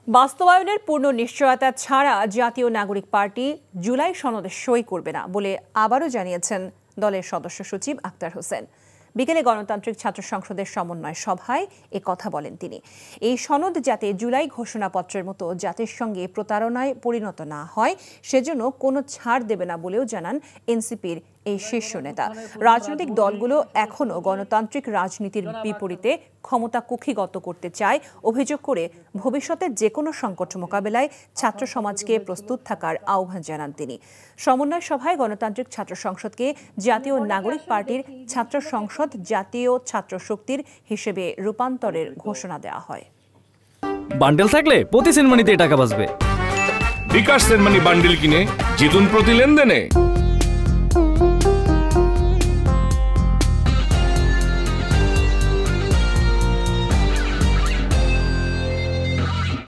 বাস্তবায়নের পূর্ণ নিশ্চয়তা ছাড়া জাতীয় নাগরিক পার্টি জুলাই সনদে সই করবে না বলে আবারও জানিয়েছেন দলের সদস্য সচিব আক্তার হোসেন। বিকেলে গণতান্ত্রিক ছাত্র সংসদের সমন্বয় সভায় এ কথা বলেন তিনি। এই সনদ যাতে জুলাই ঘোষণাপত্রের মতো জাতির সঙ্গে প্রতারণায় পরিণত না হয় সেজন্য কোনো ছাড় দেবে না বলেও জানান এনসিপির এই শীর্ষ নেতা। রাজনৈতিক দলগুলো এখনও গণতান্ত্রিক রাজনীতির বিপরীতে ক্ষমতা কুক্ষিগত করতে চায় অভিযোগ করে ভবিষ্যতে যে কোনো সংকট মোকাবেলায় ছাত্র সমাজকে প্রস্তুত থাকার আহ্বান জানান তিনি। সমন্বয় সভায় গণতান্ত্রিক ছাত্র সংসদকে জাতীয় নাগরিক পার্টির ছাত্র সংসদ জাতীয় ছাত্র শক্তির হিসেবে রূপান্তরের ঘোষণা দেওয়া হয়। বান্ডেল থাকলে প্রতি সেনমানিতে টাকা বাঁচবে। বিকাশ সেনমানি বান্ডেল কিনে জিতুন প্রতি লেনদেনে।